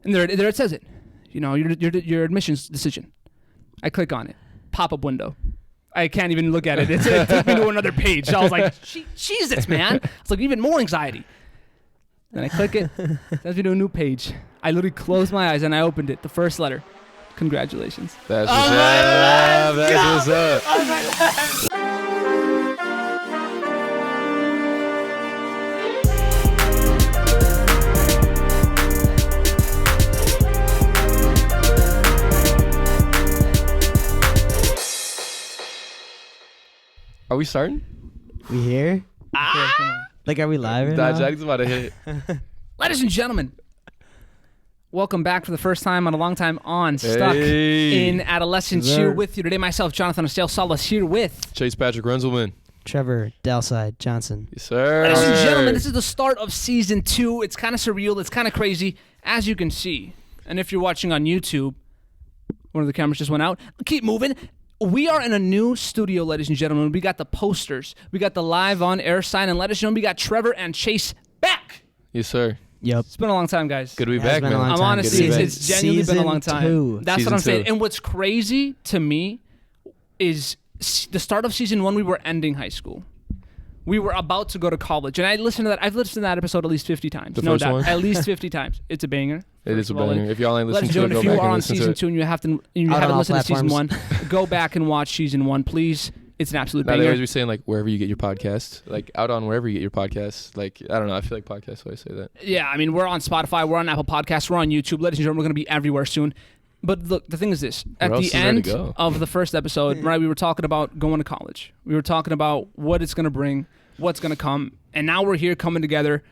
And there it says it. Your admissions decision. I click on it. Pop-up window. I can't even look at it. It took me to another page. So I was like, Jesus, man. It's like even more anxiety. Then I click it. Sends me to a new page. I literally closed my eyes and I opened it. The first letter. Congratulations. That's what's up. That's what's up. Are we starting? We here? Like, are we live right now? Jack's about to hit. Ladies and gentlemen, welcome back for the first time on a long time on Stuck in Adolescence. Here with you today, myself, Jonathan Estelle Salas, here with Chase Patrick Renzelman. Trevor Dalside Johnson. Yes, sir. Ladies and gentlemen, this is the start of season 2. It's kind of surreal. It's kind of crazy, as you can see. And if you're watching on YouTube, one of the cameras just went out. Keep moving. We are in a new studio, ladies and gentlemen. We got the posters. We got the live on air sign. And ladies and gentlemen, we got Trevor and Chase back. Yes, sir. Yep. It's been a long time, guys. Good to be back, man. I'm honestly, it's genuinely been a long time. Season That's what I'm 2. saying. And what's crazy to me is the start of season 1, we were ending high school. We were about to go to college. And I listened to that. I've listened to that episode at least 50 times. The no first doubt. one? At least 50 times. It's a banger. It is a of all. banger. If y'all ain't listening Ladies to and it, gentlemen, go if you back are and on listen to season it. 2 and you haven't all listened to season platforms. 1, go back and watch season 1, please. It's an absolute Now they banger. always be saying like wherever you get your podcast, like out on wherever you get your podcast. Like I don't know, I feel like podcasts always say that. Yeah, I mean, we're on Spotify, we're on Apple Podcasts, we're on YouTube. Ladies and gentlemen, we're going to be everywhere soon. But look, the thing is this. At else the is there to end go? of the first episode, right, we were talking about going to college. We were talking about what it's going to bring, what's going to come. And now we're here coming together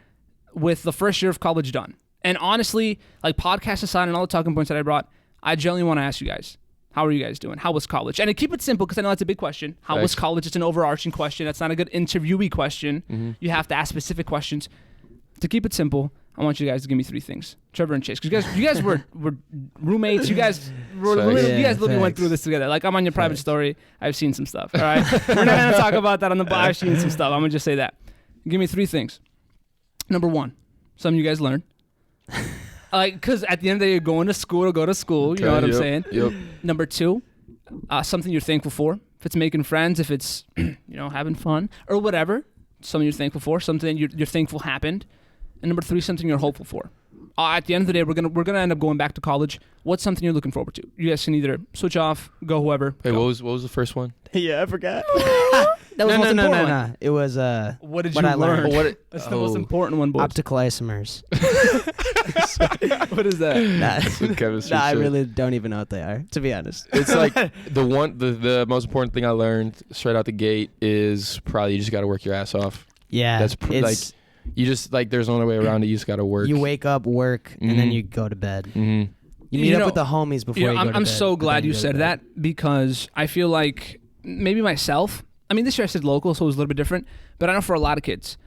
with the first year of college done. And honestly, like podcast aside and all the talking points that I brought, I genuinely want to ask you guys, how are you guys doing? How was college? And to keep it simple, because I know that's a big question. How was college? It's an overarching question. That's not a good interviewee question. Mm-hmm. You have to ask specific questions. To keep it simple, I want you guys to give me 3 things. Trevor and Chase, because you guys were roommates. You guys literally went through this together. Like, I'm on your private story. I've seen some stuff. All right, we're not gonna talk about that on the. I've seen some stuff. I'm gonna just say that. Give me 3 things. Number 1, something you guys learned. Like, because at the end of the day, you're going to school to go to school. You know what I'm saying? Yep. Number 2, something you're thankful for. If it's making friends, if it's having fun or whatever, something you're thankful for, something you're thankful happened. And number 3, something you're hopeful for. At the end of the day, we're gonna end up going back to college. What's something you're looking forward to? You guys can either switch off, go whoever. Wait, go. what was the first one? Yeah, I forgot. That was the most important one. It was What did what you I learn? learned. That's the most important one, boys. optical isomers. What is that? Nah, With chemistry I shit. really don't even know what they are, to be honest. It's like the most important thing I learned straight out the gate is probably you just got to work your ass off. Yeah, That's like you just like there's no other way around it. You just got to work. you wake up, work, and then you go to bed. Mm-hmm. You meet up with the homies before you go to bed. I'm so but glad then you go to said bed. that, because I feel like maybe myself, I mean, this year I said local, so it was a little bit different, but I know for a lot of kids,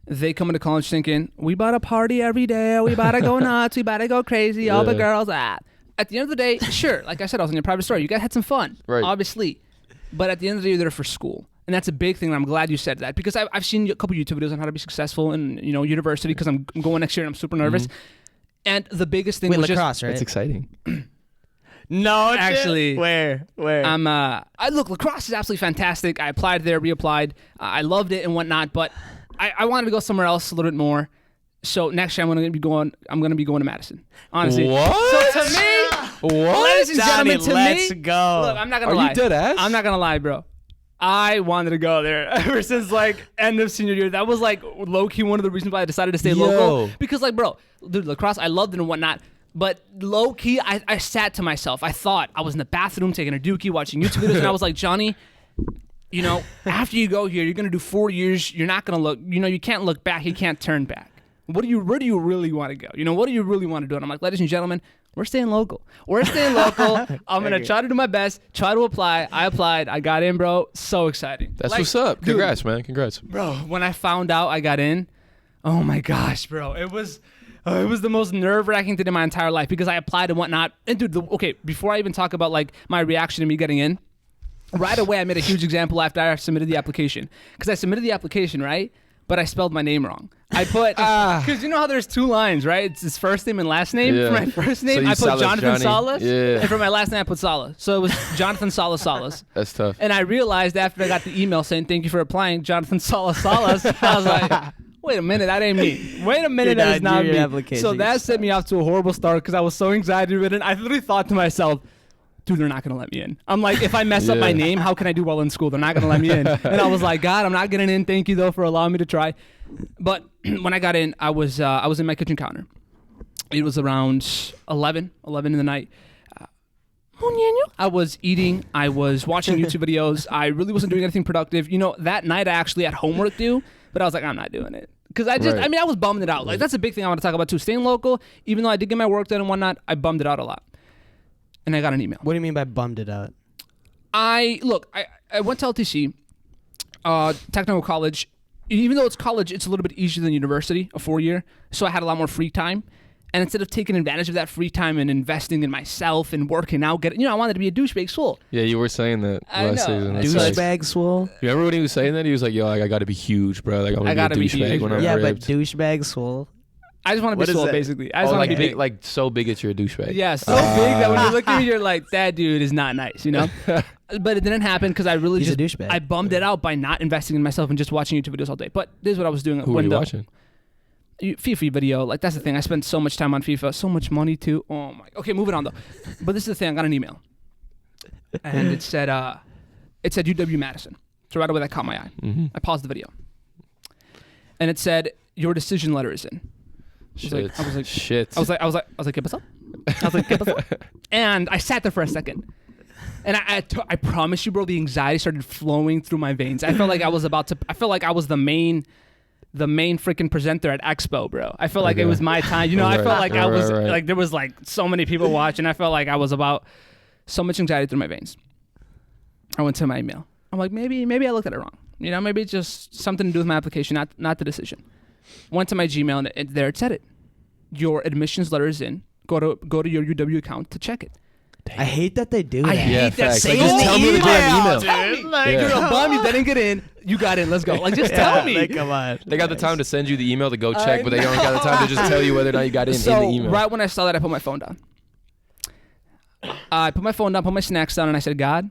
they come into college thinking, we about to party every day, we about to go nuts, we about to go crazy, all the Yeah. girls, At the end of the day, sure, like I said, I was in your private story, you guys had some fun, Right. obviously, but at the end of the day, you're there for school. And that's a big thing, and I'm glad you said that, because I've seen a couple YouTube videos on how to be successful in university, because I'm going next year and I'm super nervous. And the biggest thing Wait, was lacrosse, right? It's exciting. No, Actually, where? Look, lacrosse is absolutely fantastic. I applied there, reapplied. I loved it and whatnot, but I wanted to go somewhere else a little bit more. So next year I'm gonna be going to Madison. Honestly. What? So to me, What? ladies and Johnny, gentlemen, to let's me, go. look, I'm not gonna Are lie. you dead ass? I'm not gonna lie, bro. I wanted to go there ever since like end of senior year. That was like low key one of the reasons why I decided to stay local. Because like, bro, dude, lacrosse, I loved it and whatnot. But low key, I sat to myself. I thought I was in the bathroom taking a dookie, watching YouTube videos, and I was like, Johnny, after you go here, you're gonna do 4 years. You're not gonna look. You can't look back. You can't turn back. Where do you really want to go? What do you really want to do? And I'm like, ladies and gentlemen, we're staying local. We're staying local. I'm going to try to do my best, try to apply. I applied. I got in, bro. So exciting. That's what's up. Dude, Congrats, man. Congrats. bro, when I found out I got in, oh my gosh, bro. It was the most nerve-wracking thing in my entire life, because I applied and whatnot. And dude, before I even talk about like my reaction to me getting in, right away I made a huge example after I submitted the application. Because I submitted the application, right? but I spelled my name wrong. I put because you know how there's 2 lines, right? It's his first name and last name. Yeah. For my first name, So I put Jonathan Johnny. Salas, Yeah. and for my last name, I put Salas. So it was Jonathan Salas. That's tough. And I realized after I got the email saying thank you for applying, Jonathan Salas. I was like, wait a minute, that ain't me. Wait a minute, that is not me. So that set me off to a horrible start because I was so anxiety ridden. I literally thought to myself, dude, they're not going to let me in. I'm like, if I mess up my name, how can I do well in school? They're not going to let me in. And I was like, God, I'm not getting in. Thank you, though, for allowing me to try. But when I got in, I was in my kitchen counter. It was around 11 in the night. I was eating. I was watching YouTube videos. I really wasn't doing anything productive. You know, that night I actually had homework due, but I was like, I'm not doing it. Because I was bumming it out. Like, that's a big thing I want to talk about, too. Staying local, even though I did get my work done and whatnot, I bummed it out a lot. And I got an email. What do you mean by bummed it out? I went to LTC, technical college. Even though it's college, it's a little bit easier than university, a 4-year. So I had a lot more free time. And instead of taking advantage of that free time and investing in myself and working out, I wanted to be a douchebag swole. Yeah, you were saying that last season. Douchebag swole? You remember when he was saying that? He was like, yo, I got to be huge, bro. Like, I'm going to be a douchebag when I'm Yeah, ripped. but douchebag swole? I just want to be swole, basically. I just want to be big. Like, so big that you're a douchebag. Yeah, so big that when you look at me, you're like, that dude is not nice, you know? But it didn't happen because I really He's a douchebag. I bummed it out by not investing in myself and just watching YouTube videos all day. But this is what I was doing. Who were you watching? FIFA video. Like, that's the thing. I spent so much time on FIFA. So much money, too. Oh, my. Okay, moving on, though. But this is the thing. I got an email. And it said UW-Madison. So right away, that caught my eye. Mm-hmm. I paused the video. And it said, your decision letter is in. Shit. I was like, shit. I was like, ¿qué pasó? I was like, ¿qué pasó? And I sat there for a second. And I promise you, bro, the anxiety started flowing through my veins. I felt like I was the main freaking presenter at Expo, bro. I felt like it was my time. You know, I felt like I was like, there was like so many people watching. I felt like I was about so much anxiety through my veins. I went to my email. I'm like, maybe I looked at it wrong. You know, maybe it's just something to do with my application, not the decision. Went to my Gmail and there it said it. Your admissions letter is in. Go to your UW account to check it. Damn. I hate that they do that. I hate that. Say just tell me the damn email. Dude. Like, you're a bum. You didn't get in. You got in. Let's go. Like, just tell me. Like, come on. They got the time to send you the email to go check, but they don't got the time to just tell you whether or not you got in the email. Right when I saw that, I put my phone down. I put my phone down, put my snacks down, and I said, God,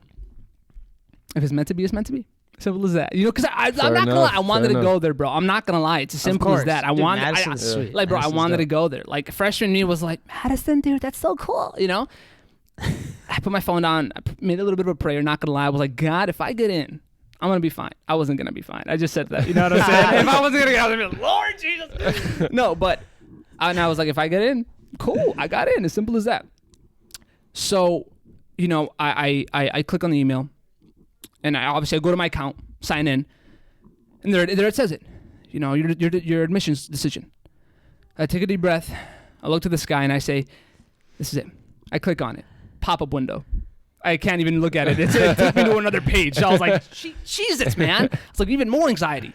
if it's meant to be, it's meant to be. Simple as that. You know, because I'm not gonna lie. I wanted to go there, bro. I'm not gonna lie. It's as simple as that. I wanted, like, bro, I wanted to go there. Like, freshman me was like, Madison, dude, that's so cool. You know. I put my phone down. I made a little bit of a prayer. Not gonna lie. I was like, God, if I get in, I'm gonna be fine. I wasn't gonna be fine. I just said that. You know what I'm saying? If I wasn't gonna get in, I was gonna be like, Lord Jesus. No, but and I was like, if I get in, cool. I got in. As simple as that. So, you know, I click on the email. And I go to my account, sign in, and there it says it. You know, your admissions decision. I take a deep breath. I look to the sky and I say, "This is it." I click on it. Pop-up window. I can't even look at it. It took me to another page. So I was like, Jesus, man. It's like even more anxiety.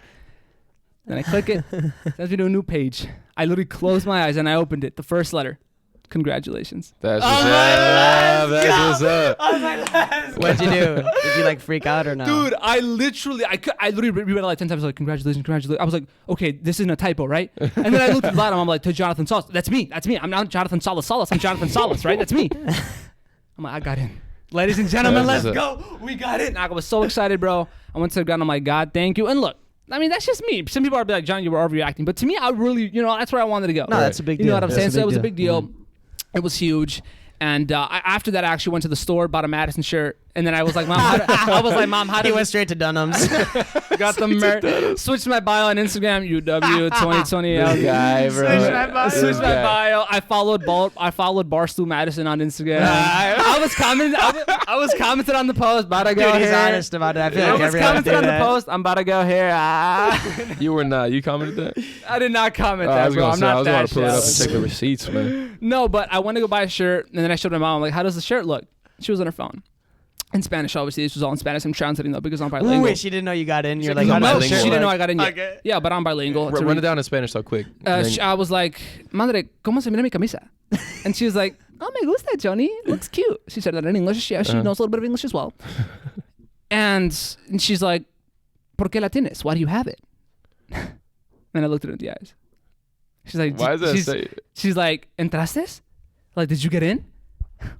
Then I click it. Sends me to a new page. I literally closed my eyes and I opened it. The first letter. Congratulations. That's what's up. That's what's up. What'd you do? Did you like freak out or no? Dude, I literally reread it like 10 times. I was like, congratulations. I was like, okay, this isn't a typo, right? And then I looked at the bottom. I'm like, to Jonathan Salas. That's me. I'm not Jonathan Salas. I'm Jonathan Salas, right? That's me. I'm like, I got in. Ladies and gentlemen, let's go. We got it. I was so excited, bro. I went to the ground. I'm like, God, thank you. And look, I mean, that's just me. Some people are like, John, you were overreacting. But to me, I really, you know, that's where I wanted to go. No, that's a big deal. You know what I'm saying? So it was a big deal. Mm-hmm. It was huge. And after that, I actually went to the store, bought a Madison shirt, and then I was like, Mom, how do He went straight to Dunham's. got the merch. Switched my bio on Instagram, UW 2020. Guy, bro. Switched my bio. I followed Barstool Madison on Instagram. I was commenting on the post. About to go Dude, he's here. honest about it. I feel like I was commenting on the post. I'm about to go here. You were not. You commented that? I did not comment that, bro. I'm not I was that about to pull it up and shallow. check the receipts, man. No, but I went to go buy a shirt, and then I showed my mom. I'm like, how does the shirt look? She was on her phone. In Spanish, obviously. This was all in Spanish. I'm translating, though, because I'm bilingual. Wait, she didn't know you got in. You're like, no, how does the she shirt didn't know look? I got in yet. Okay. Yeah, but I'm bilingual. Run it down in Spanish so quick. I was like, Madre, ¿cómo se mira mi camisa? And she was like, oh, me gusta, Johnny. Looks cute. She said that in English. Yeah, she knows a little bit of English as well. And she's like, ¿por qué la tienes? Why do you have it? And I looked at her in the eyes. She's like, Why does that say? She's like, ¿entraste? Like, did you get in?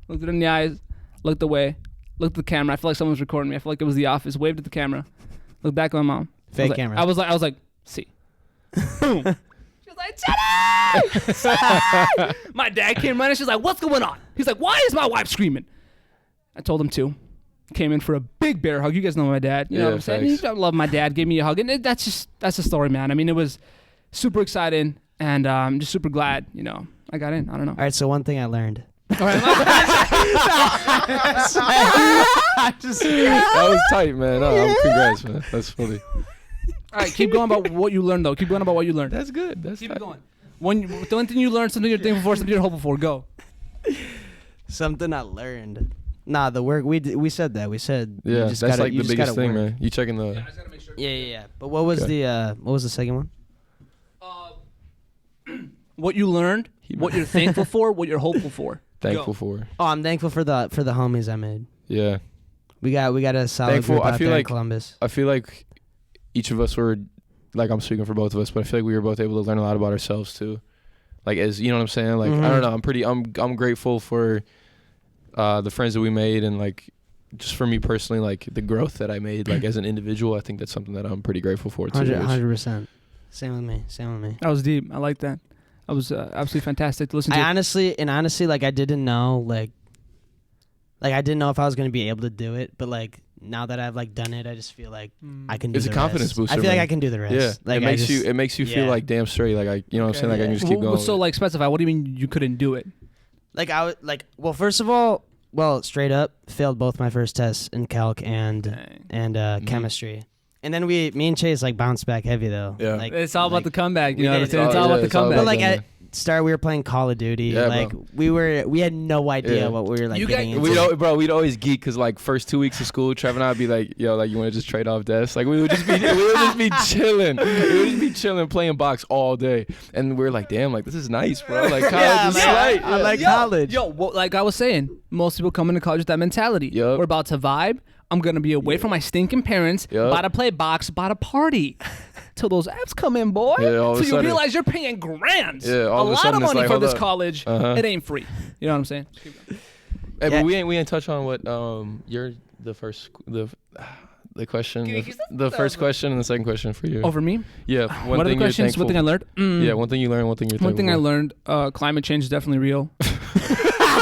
Looked at her in the eyes, looked away, looked at the camera. I feel like someone was recording me. I feel like it was The Office. Waved at the camera. Looked back at my mom. Fake camera. I was like, see. Boom. She was like, Jenny! My dad came running. She's like, what's going on? He's like, why is my wife screaming? I told him to. Came in for a big bear hug. You guys know my dad. You know what I'm saying? I love my dad. Gave me a hug. And that's the story, man. I mean, it was super exciting. And I'm just super glad, I got in. I don't know. All right, so one thing I learned. That was tight, man. Congrats, man. That's funny. All right, keep going about what you learned, though. Keep going about what you learned. That's good. Keep going. The one thing you learned, something you're thankful for, something you're hopeful for. Go. Something I learned. Nah, the work we said that. We said yeah, that's like the biggest thing, man. You checking the. I just gotta make sure. Yeah. But what was the second one? What you learned, what you're thankful for, what you're hopeful for. Thankful for. Oh, I'm thankful for the homies I made. Yeah. We got a solid group out there in Columbus. I feel like each of us were, like I'm speaking for both of us, but I feel like we were both able to learn a lot about ourselves too. Like you know what I'm saying? Like I don't know, I'm grateful for the friends that we made, and like just for me personally, like the growth that I made like as an individual. I think that's something that I'm pretty grateful for too. 100%. Same with me. That was deep. I like that. That was absolutely fantastic to listen to. Honestly, like I didn't know, like I didn't know if I was gonna be able to do it, but like now that I've like done it, I just feel like I can do it's the a confidence rest. booster. I feel man. like I can do the rest. Yeah, like it makes you feel like damn straight. Like you know what I'm saying? Like I can just keep going. So like specify. What do you mean you couldn't do it? Like well, first of all, straight up failed both my first tests in calc and chemistry. And then me and Chase like bounced back heavy though. Yeah, like, it's all about the comeback. You know what I'm saying? It's all about the comeback. But like at start, we were playing Call of Duty. Yeah, like bro. we had no idea what we were like getting into. We'd always geek because like first 2 weeks of school, Trevor and I'd be like, yo, like you want to just trade off desks? Like we would just be chilling. We would just be chilling, playing box all day, and we're like, damn, like this is nice, bro. Like college is light. I like college. Well, like I was saying, most people come into college with that mentality. Yep. We're about to vibe. I'm gonna be away from my stinking parents. About to play box. About to party. Till those apps come in, boy. Yeah, so you realize you're paying grands. Yeah, all a of a lot sudden of money it's like, for this hold up. college. It ain't free. You know what I'm saying? Hey, but we ain't touch on what the question, the first question and the second question for you. Over me? Yeah. What are the questions? One thing I learned? Yeah, one thing you learned, one thing you're thankful One thing I learned, climate change is definitely real.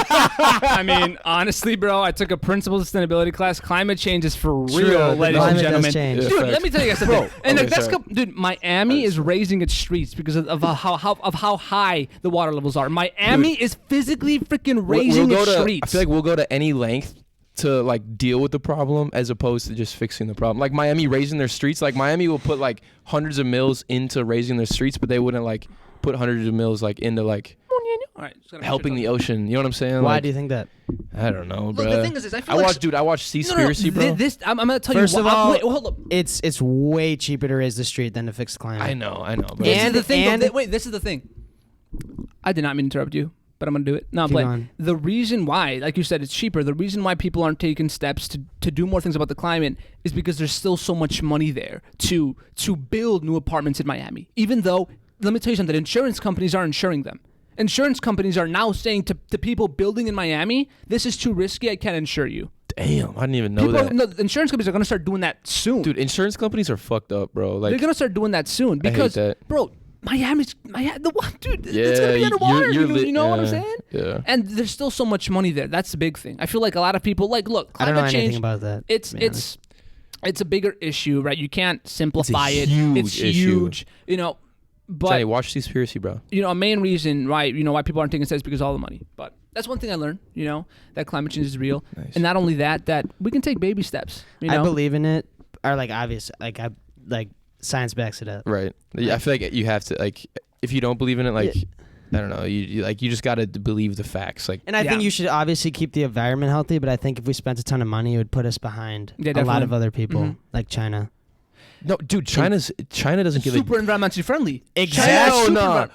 I mean, honestly, bro, I took a principal sustainability class. Climate change is for real, ladies and gentlemen. Change. Dude, let me tell you guys something. And dude, Miami is raising its streets because of how high the water levels are. Miami is physically freaking raising its streets. I feel like we'll go to any length to like deal with the problem as opposed to just fixing the problem. Like Miami raising their streets, like Miami will put like hundreds of mils into raising their streets, but they wouldn't like put hundreds of mils like into like helping the ocean. You know what I'm saying? Why like, do you think that? I don't know, bro. Look, the thing is, I watched Seaspiracy, bro. I'm gonna tell First you. Of all, wait, hold up. It's way cheaper to raise the street than to fix the climate. I know. But This is the thing. I did not mean to interrupt you, but I'm gonna do it. No, I'm playing. The reason why, like you said, it's cheaper. The reason why people aren't taking steps to do more things about the climate is because there's still so much money there to build new apartments in Miami. Even though, let me tell you something, insurance companies are insuring them. Insurance companies are now saying to people building in Miami, this is too risky, I can't insure you. Damn, I didn't even know that. No, insurance companies are going to start doing that soon. Dude, insurance companies are fucked up, bro. Like, they're going to start doing that soon because, I hate that. Bro, dude, it's going to be underwater. You know what I'm saying? Yeah. And there's still so much money there. That's the big thing. I feel like a lot of people, like, look, climate I don't know change, anything about that. It's a bigger issue, right? You can't simplify it. It's huge. You know, but Johnny, watch Seaspiracy, bro. You know, a main reason, right? You know why people aren't taking steps because of all the money. But that's one thing I learned. You know, that climate change is real, and not only that we can take baby steps. You know? I believe in it. Or like obvious, like science backs it up. Right. Yeah, I feel like you have to like if you don't believe in it, like I don't know, you just got to believe the facts. Like, and I think you should obviously keep the environment healthy, but I think if we spent a ton of money, it would put us behind a lot of other people, like China. No, dude, China doesn't give super environmentally friendly. Exactly.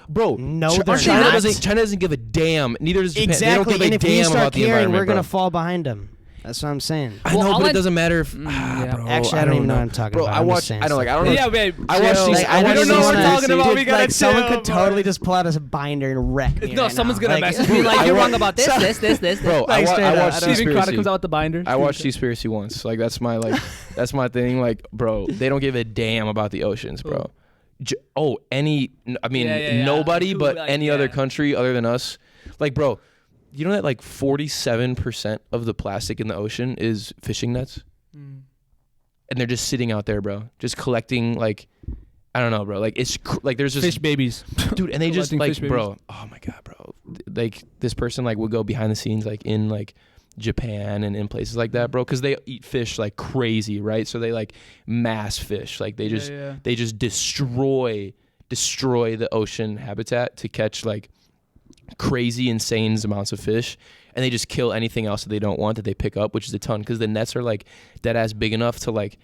Bro. No, China doesn't give a damn. Neither does Japan. Exactly. They don't give a damn about the environment. We're gonna fall behind them. That's what I'm saying. I know, but it doesn't matter if. yeah. Actually, I don't even know what I'm talking bro, about. I watch. I don't like. I don't know. Yeah, babe. I watch chill. these. Like, I don't watch know what we're these talking about. Dude, We gotta like someone chill, could bro. totally just pull out a binder and wreck me. No, right someone's now. gonna message me like, you're wrong about this. Bro, Like, straight I up. watched Steven Crowder Conspiracy. comes out with the binder. I watched Conspiracy once. Like that's my that's my thing. Like, bro, they don't give a damn about the oceans, bro. Nobody, but Like, any other country other than us. Like, bro, you know that like 47% of the plastic in the ocean is fishing nets, and they're just sitting out there, bro, just collecting like. I don't know, bro. Like it's like there's just fish babies, dude, and they just Collecting like, fish bro. Oh my god, bro. Like this person like would go behind the scenes like in like Japan and in places like that, bro, because they eat fish like crazy, right? So they like mass fish, like they just they just destroy the ocean habitat to catch like crazy, insane amounts of fish, and they just kill anything else that they don't want that they pick up, which is a ton, because the nets are like dead ass big enough to like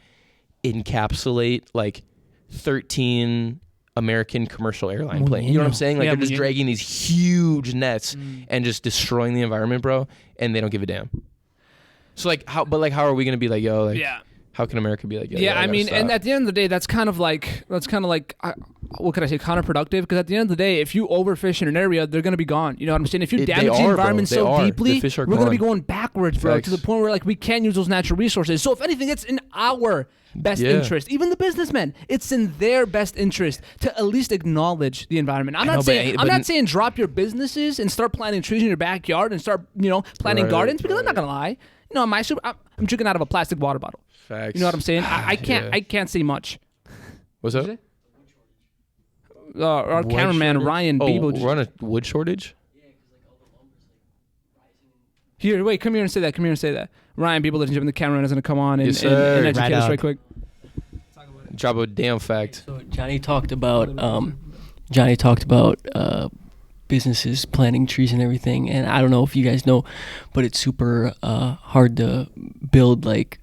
encapsulate like 13 American commercial airline plane. You know what I'm saying? Like they're just dragging these huge nets and just destroying the environment, bro, and they don't give a damn. So like how are we gonna be like, yo, like how can America be like, yo, I mean, and at the end of the day, that's kind of like what could I say, counterproductive, because at the end of the day, if you overfish in an area, they're going to be gone. You know what I'm saying? If you damage the environment so deeply, we're going to be going backwards, bro, to the point where like we can't use those natural resources. So if anything, it's in our best interest. Even the businessmen, it's in their best interest to at least acknowledge the environment. I'm not saying drop your businesses and start planting trees in your backyard and start, planting gardens, because I'm not going to lie. I'm drinking out of a plastic water bottle. Facts. You know what I'm saying? I can't say much. What's up? Our cameraman Ryan Beeble. We're on a wood shortage? Here, wait, come here and say that. Ryan Beeble, ladies and gentlemen, the cameraman is going to come on and educate us right quick. Drop a damn fact. So Johnny talked about businesses planting trees and everything, and I don't know if you guys know, but it's super hard to build like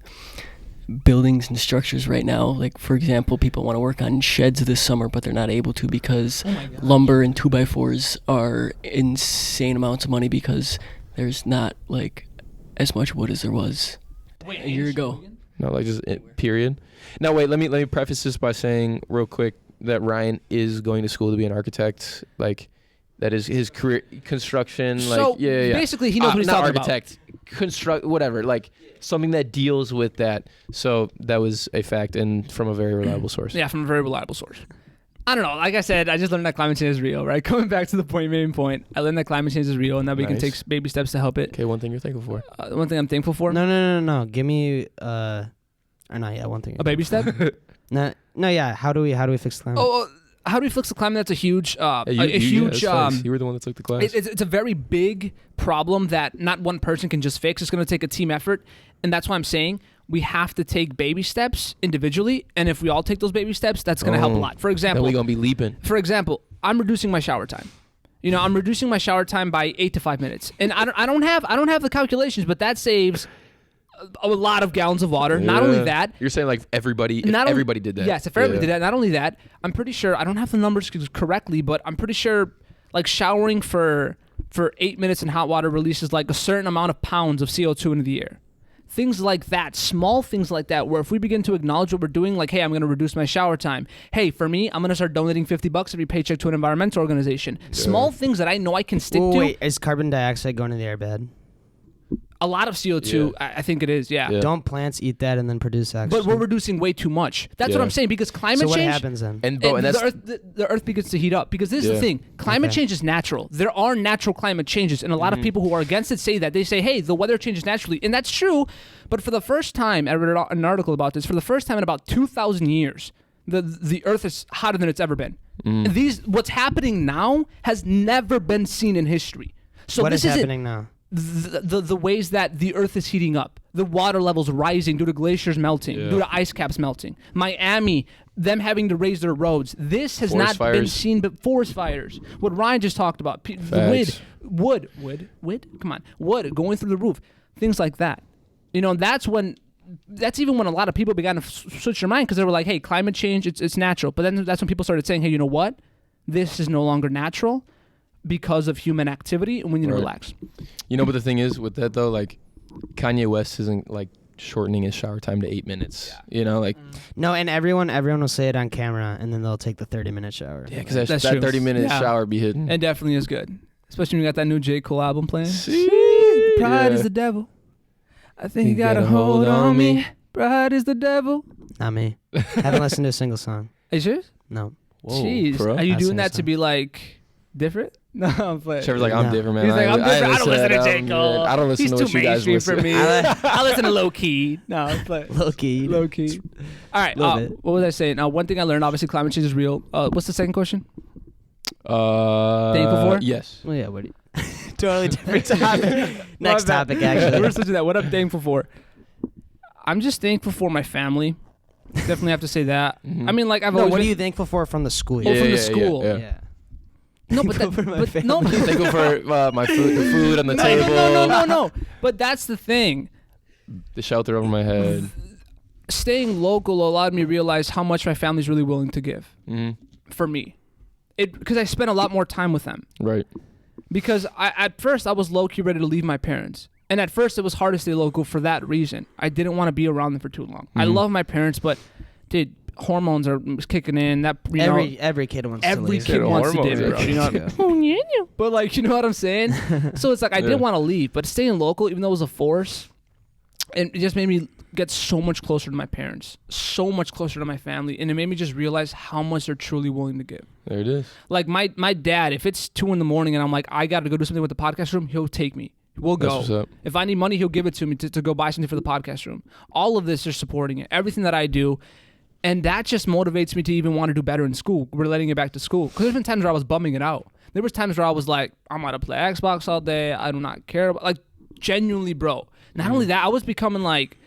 buildings and structures right now. Like, for example, people want to work on sheds this summer, but they're not able to because lumber and 2x4s are insane amounts of money because there's not like as much wood as there was a year ago. No, like just period. Now wait, let me preface this by saying real quick that Ryan is going to school to be an architect. Like that is his career, construction. So like basically, he knows what he's talking architect, construct, whatever. Like something that deals with that. So that was a fact, and from a very reliable source. Yeah, from a very reliable source. I don't know. Like I said, I just learned that climate change is real, right? Coming back to the main point, I learned that climate change is real and that we can take baby steps to help it. Okay, one thing you're thankful for. One thing I'm thankful for? No. Give me one thing. A baby step? No, yeah. How do we fix the climate? How do we fix the climate? That's a huge, you were the one that took the class. It's a very big problem that not one person can just fix. It's going to take a team effort, and that's why I'm saying we have to take baby steps individually, and if we all take those baby steps, that's going to help a lot. For example, we're going to be leaping. For example, I'm reducing my shower time. I'm reducing my shower time by 8 to 5 minutes, and I don't have the calculations, but that saves a lot of gallons of water. Not only that, you're saying like everybody did that. Yes, if everybody did that. Not only that, I'm pretty sure, I don't have the numbers correctly, but I'm pretty sure like showering for 8 minutes in hot water releases like a certain amount of pounds of CO2 into the air. Things like that, small things like that, where if we begin to acknowledge what we're doing, like, hey, I'm going to reduce my shower time. Hey, for me, I'm going to start donating $50 every paycheck to an environmental organization. Yeah. Small things that I know I can stick to. Wait, is carbon dioxide going to the air bad? A lot of CO2, I think it is, yeah. Don't plants eat that and then produce oxygen? But we're reducing way too much. That's what I'm saying, because climate change... So what happens then? The earth begins to heat up. Because this is the thing. Climate change is natural. There are natural climate changes, and a lot of people who are against it say that. They say, hey, the weather changes naturally. And that's true, but for the first time, I read an article about this, for the first time in about 2,000 years, the earth is hotter than it's ever been. What's happening now has never been seen in history. So what is happening now? The ways that the earth is heating up, the water levels rising due to glaciers melting, due to ice caps melting. Miami, them having to raise their roads. This has not been seen, but forest fires. What Ryan just talked about, the wood, come on, wood going through the roof, things like that. That's even when a lot of people began to switch their mind, because they were like, hey, climate change, it's natural. But then that's when people started saying, hey, you know what? This is no longer natural because of human activity, and we need to relax. But the thing is with that though, like Kanye West isn't like shortening his shower time to 8 minutes. You know, like No, and everyone will say it on camera, and then they'll take the 30-minute shower. yeah, because That's that true. 30-minute shower be hidden. It definitely is good, especially when you got that new J. Cole album playing. See? Pride Yeah. is the devil. I think you got a hold on me. Pride is the devil. Not me. Haven't listened to a single song. Are you serious? No. Whoa, Jeez. bro. Are you That's doing the that to song. be like different? No, I'm playing. Trevor's like, I'm No. different, man. He's like, I'm different. I don't listen to J. album, Cole. man. I don't listen He's to too what you guys mainstream listen. for me. I listen to low key. No, I'm playing. Low key. Low key. All right. Little bit. What was I saying? One thing I learned, obviously, climate change is real. What's the second question? Thankful for? Yes. Well, yeah, what do you... Totally different topic. Next topic, actually. We're switching that. What I'm thankful for? I'm just thankful for my family. Definitely have to say that. Mhm. I mean, like, I've No, always what are been- you thankful for from the school Oh, year? from the school. Yeah. No, but, Thankful for my but no, family. Thankful for my food, the food on the no, table, no. But that's the thing. the shelter over my head. Staying local allowed me to realize how much my family's really willing to give hmm for me. Because I spent a lot more time with them. Right. Because at first I was low-key ready to leave my parents. And at first it was hard to stay local for that reason. I didn't want to be around them for too long. I Mhm. love my parents, but dude, hormones are kicking in. That you know, Every kid wants to every leave. kid wants to hormones dip, are bro. You know what I kicking mean? But like, you know what I'm saying? So it's like I Yeah. did want to leave, but staying local, even though it was a force, it just made me get so much closer to my parents, so much closer to my family, and it made me just realize how much they're truly willing to give. There it is. Like my dad, if it's 2 a.m. and I'm like, I got to go do something with the podcast room, he'll take me. We'll That's go. what's up. If I need money, he'll give it to me to go buy something for the podcast room. All of this, they're supporting it. Everything that I do. And that just motivates me to even want to do better in school, relating it back to school. Because there's been times where I was bumming it out. There was times where I was like, I'm going to play Xbox all day. I do not care. Like, genuinely, bro. Not only that, I was becoming like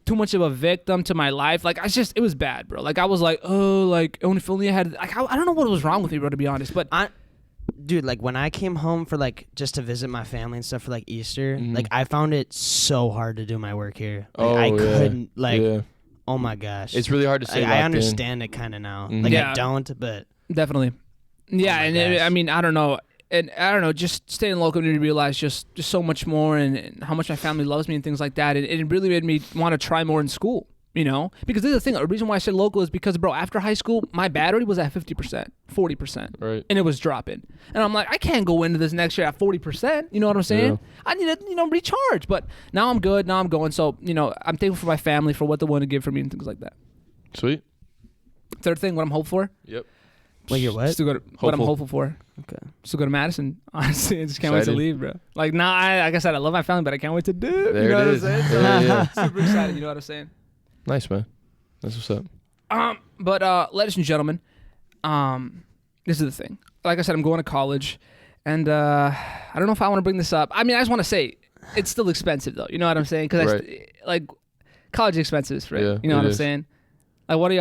too much of a victim to my life. Like, it was bad, bro. Like, I was like, oh, like, if only I had, like, I don't know what was wrong with me, bro, to be honest. But Dude, like when I came home for like just to visit my family and stuff for like Easter, Mhm. like I found it so hard to do my work here. Like, Oh, I yeah. couldn't like. Yeah. Oh my gosh, It's really hard to say. I understand it kind of now. Mhm. Like Yeah. I don't, but definitely. Yeah, my and gosh. I mean, I don't know. And I don't know, just staying local made me realize just so much more and how much my family loves me and things like that. And it really made me want to try more in school, you know? Because this is the thing. The reason why I said local is because, bro, after high school, my battery was at 50%, 40%. Right. And it was dropping. And I'm like, I can't go into this next year at 40%. You know what I'm saying? Yeah. I need to, recharge. But now I'm good. Now I'm going. So, I'm thankful for my family for what they want to give for me and things like that. Sweet. Third thing, what I'm hopeful for. Yep. wait, you're what? Still go to, what I'm Hopeful. hopeful for. Okay. Still go to Madison. Honestly, I just can't wait to Excited. leave, bro. Like, like I said, I love my family, but I can't wait to do it. There You know it what is. I'm saying? So, Yeah, yeah. super excited. You know what I'm saying? Nice, man. That's what's up. But ladies and gentlemen, this is the thing. Like I said, I'm going to college, and I don't know if I want to bring this up. I mean, I just want to say it's still expensive, though. You know what I'm saying? Because like college expenses, right? Yeah, you know what it I'm is. saying? Like, what do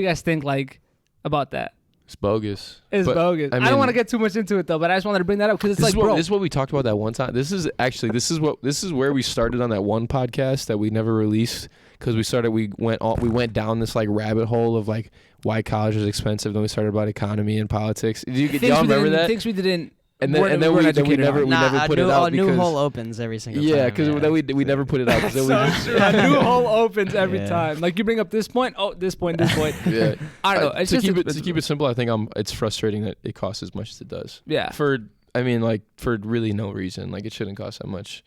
you guys think like about that? It's bogus. It's But, bogus. I mean, don't want to get too much into it though, but I just wanted to bring that up because it's This like, is what, bro, this is what we talked about that one time. This is where we started on that one podcast that we never released because we went down this like rabbit hole of like why college is expensive. Then we started about economy and politics. Y'all remember that? Things we didn't. And then weren't we educated never on. we put it out a new because hole opens every single time. yeah, because then we never put it out. So we So just, true. A new hole opens every Yeah. time. Like you bring up this point, this point. yeah. I don't know. It's to just keep it simple. I think it's frustrating that it costs as much as it does. Yeah. For really no reason. Like it shouldn't cost that much.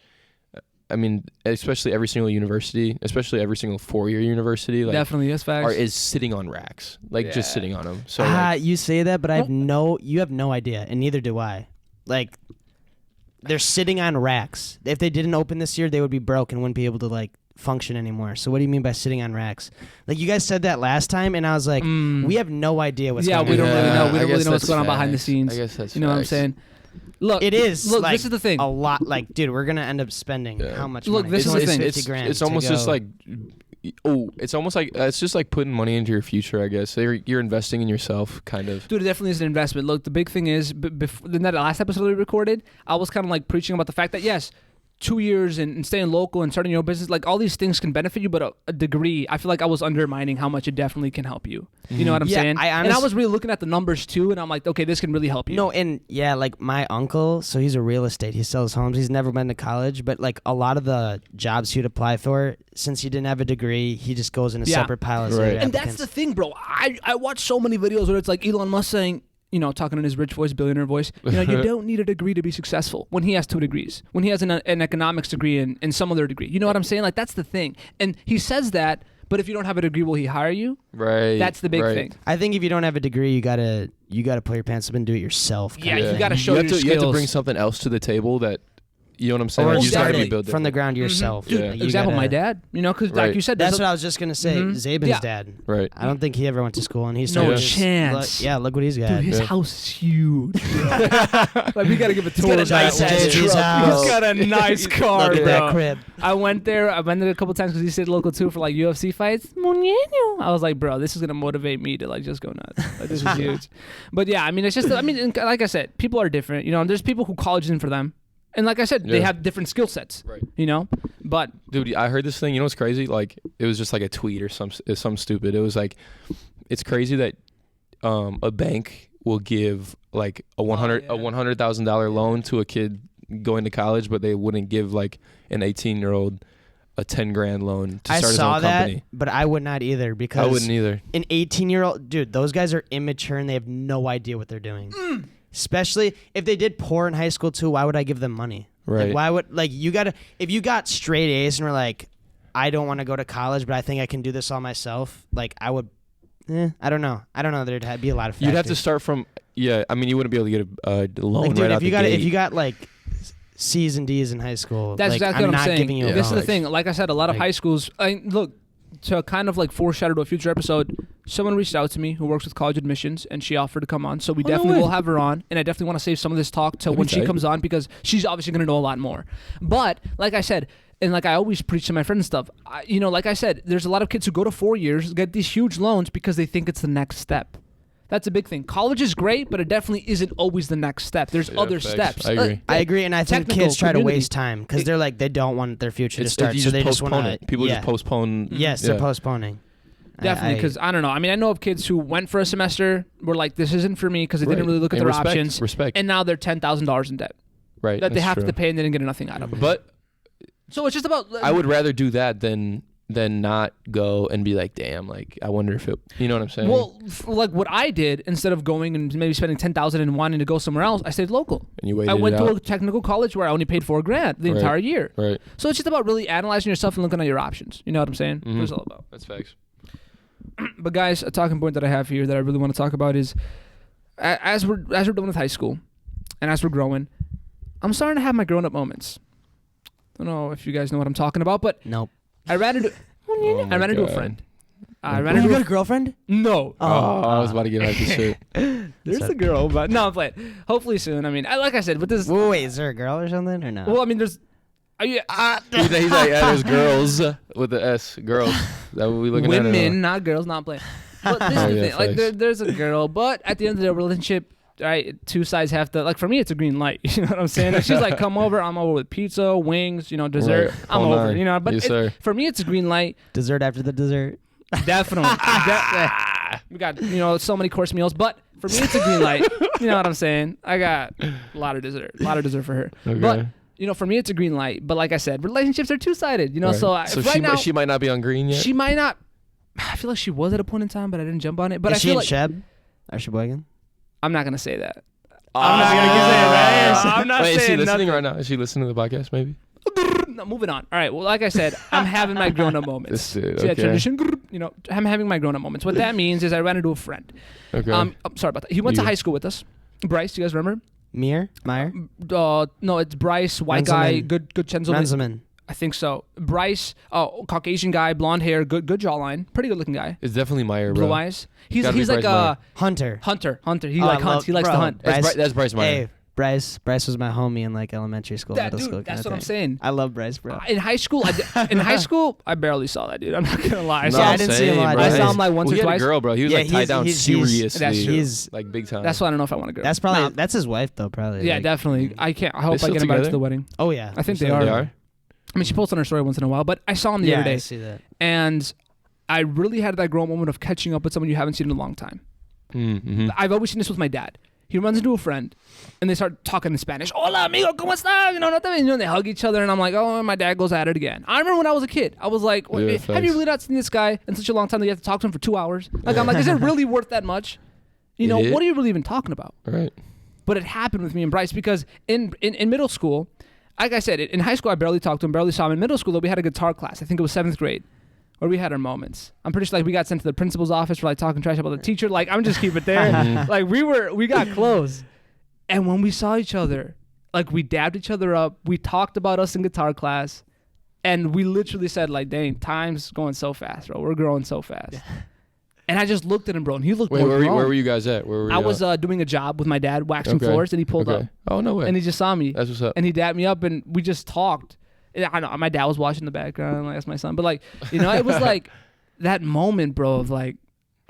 I mean, especially every single university, especially every single 4-year university, like Definitely, yes, facts. is sitting on racks, like Yeah. just sitting on them. So like, you say that, but you have no idea, and neither do I. Like, they're sitting on racks. If they didn't open this year, they would be broke and wouldn't be able to like function anymore. So what do you mean by sitting on racks? Like you guys said that last time, and I was like, we have no idea what's going on. we don't really know. We I don't really guess know what's that's going on behind the facts. scenes. I guess that's You know what I'm facts. saying? Look, It is. Look, like, this is the thing. A lot. Like, dude, we're gonna end up spending Yeah. how much Look, money? this is the thing. 50 grand It's to almost just go. like, it's almost like it's just like putting money into your future. I guess so you're investing in yourself, kind of. Dude, it definitely is an investment. Look, the big thing is, in that last episode we recorded, I was kind of like preaching about the fact that, yes, 2 years and staying local and starting your own business, like all these things can benefit you, but a degree, I feel like I was undermining how much it definitely can help you. You know what I'm saying? And I was really looking at the numbers too, and I'm like, okay, this can really help you. No, and like my uncle, so he's a real estate. He sells homes. He's never been to college, but like a lot of the jobs he'd apply for, since he didn't have a degree, he just goes in a separate pile of Right. And that's the thing, bro. I watch so many videos where it's like Elon Musk saying, you know, talking in his rich voice, billionaire voice, you know, you don't need a degree to be successful, when he has 2 degrees, when he has an economics degree and some other degree. You know what I'm saying? Like, that's the thing. And he says that, but if you don't have a degree, will he hire you? Right. That's the big thing. I think if you don't have a degree, you gotta pull your pants up and do it yourself. Yeah, you gotta show your skills. You have to bring something else to the table that, you know what I'm saying? Or Like, you just start gotta be it built from the ground yourself. Dude, Like, you example, gotta- my dad, you know, because like you said, That's what I was just gonna say. Zabin's dad. Right. I don't think he ever went to school, and he's No chance. Look what he's got. dude, his house is huge. Like, we gotta give a tour. got a nice ass He's house. got a nice car, Look at bro. that crib. I went there a couple times because he stayed local too for like UFC fights. I was like, bro, this is gonna motivate me to like just go nuts. Like, this is huge. But yeah, I mean, it's just, I mean, like I said, people are different. You know, there's people who college isn't for them. And like I said, they have different skill sets, Right. you know? But Dude, I heard this thing. You know what's crazy? Like, it was just like a tweet or some stupid. It was like, it's crazy that a bank will give like a $100,000 loan to a kid going to college, but they wouldn't give like an 18-year-old a $10,000 loan to start his own company. But I would not either, because I wouldn't either. An 18-year-old, dude, those guys are immature and they have no idea what they're doing. Especially if they did poor in high school too. Why would I give them money? Right. Like, why would, like, you gotta, if you got straight A's and were like, I don't want to go to college, but I think I can do this all myself, like, I would, I don't know. There'd be a lot of factors. You'd have to start from, I mean, you wouldn't be able to get a loan like, dude, right out the gate. if you got like C's and D's in high school, that's like, exactly I'm what I'm not saying. giving you a This is loan. the thing. Like I said, a lot of high schools, look, to kind of like foreshadow to a future episode, someone reached out to me who works with college admissions, and she offered to come on. So we definitely will have her on, and I definitely want to save some of this talk to when she comes on, because she's obviously going to know a lot more. But like I said, and like I always preach to my friends and stuff, you know, like I said, there's a lot of kids who go to 4 years, get these huge loans because they think it's the next step. That's a big thing. College is great, but it definitely isn't always the next step. There's other steps. I agree. And I think kids try to waste time because they're like, they don't want their future to start, so they just want to. People just postpone. Yes, they're postponing. Definitely, because I don't know. I mean, I know of kids who went for a semester, were like, this isn't for me, because they didn't really look at their options. And now they're $10,000 in debt. Right. That they have to pay, and they didn't get nothing out of it. But so it's just about. I would rather do that than not go and be like, damn, like, I wonder if it, you know what I'm saying? Well, like what I did, instead of going and maybe spending $10,000 and wanting to go somewhere else, I stayed local. And you waited I went it to out. a technical college where I only paid $4,000 the entire year. Right. So it's just about really analyzing yourself and looking at your options. You know what I'm saying? Mm-hmm. That's all about. That's facts. But guys, a talking point that I have here that I really want to talk about is, as we're done with high school, and as we're growing, I'm starting to have my grown up moments. Don't know if you guys know what I'm talking about, but nope. I ran into a friend. I ran You into got a girlfriend? No. I was about to get out this shit. There's a girl, but no, I'm playing. Hopefully soon. I mean, like I said, with this. Wait, is there a girl or something or no? Well, I mean, there's. Are you? He's like, there's girls with the S. Girls. That what we looking at? Women, not girls, not playing. But this is the thing. Like, there's a girl, but at the end of the relationship, right, two sides have to. Like, for me, it's a green light. You know what I'm saying? If she's like, come over, I'm over with pizza, wings, you know, dessert. Right. I'm over. You know, but yes, for me, it's a green light. Dessert after the dessert. Definitely. We got, you know, so many course meals, but for me, it's a green light. You know what I'm saying? I got a lot of dessert for her. Okay. But, you know, for me, it's a green light. But like I said, relationships are two-sided, you know? Right. So, So now, she might not be on green yet? she might not. I feel like she was at a point in time, but I didn't jump on it. But Is I she feel in like Sheb? Or Sheboygan? I'm not going to say that. I'm not gonna say that. I'm not Wait, is she saying listening nothing. right now? Is she listening to the podcast, maybe? No, moving on. All right. Well, like I said, I'm having my grown-up moments. This dude, See that okay. transition? You know, I'm having my grown-up moments. What that means is I ran into a friend. Okay. I'm sorry about that. He went to high school with us. Bryce, do you guys remember? Meyer? No, it's Bryce, white guy, good Chenzo. Renzelman. I think so. Bryce, Caucasian guy, blonde hair, good jawline, pretty good looking guy. It's definitely Meyer, bro. Blue eyes. He's Gotta be like Bryce Meyer. Hunter. Hunter. He hunts. He likes to hunt. That's Bryce Meyer. Hey, Bryce was my homie in like elementary school, middle Dude, school. that's kinda what I'm thing. saying. I love Bryce, bro. In high school, I barely saw that dude. I'm not gonna lie. No, I didn't see him a lot. bro. I saw him like once Well, or he had twice. a girl, bro. He was Yeah, like tied down he's- seriously. That's true. He's- like big time. That's why I don't know if I want to go. That's probably Nah. that's his wife though, probably. Yeah, like, definitely. I can't. I hope I still get invited to together? the wedding. Oh yeah, I think for they sure. are. They are? I mean, she posts on her story once in a while, but I saw him the Yeah, other I day, see that. and I really had that growing moment of catching up with someone you haven't seen in a long time. Mm-hmm. I've always seen this with my dad. He runs into a friend, and they start talking in Spanish. Hola, amigo, ¿cómo estás? And they hug each other, and I'm like, oh, and my dad goes at it again. I remember when I was a kid. I was like, Yeah, have facts. you really not seen this guy in such a long time that you have to talk to him for 2 hours? Like, I'm like, is it really worth that much? You know, Yeah. what are you really even talking about? Right. But it happened with me and Bryce because in middle school, like I said, in high school I barely talked to him, barely saw him. In middle school, though, we had a guitar class. I think it was 7th grade, where we had our moments. I'm pretty sure like we got sent to the principal's office for like talking trash about the teacher. Like I'm just keep it there. Like we got close. And when we saw each other, like we dabbed each other up. We talked about us in guitar class, and we literally said like, "Dang, time's going so fast, bro. We're growing so fast." And I just looked at him, bro, and he looked Wait, more where grown. were you guys at? Where were you I was at? doing a job with my dad waxing Okay. floors, and he pulled Okay. up, Oh, no way. and he just saw me, That's what's up. and he dabbed me up, and we just talked. And I know my dad was watching the background, like that's my son, but like you know, it was like that moment, bro, of like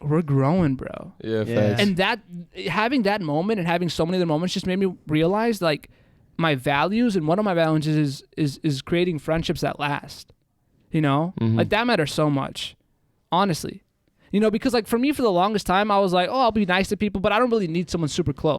we're growing, bro. Yeah, Yeah. facts. And that having that moment and having so many other moments just made me realize like my values, and one of my values is creating friendships that last. You know, like that matters so much, honestly. You know, because like for me, for the longest time, I was like, oh, I'll be nice to people, but I don't really need someone super close.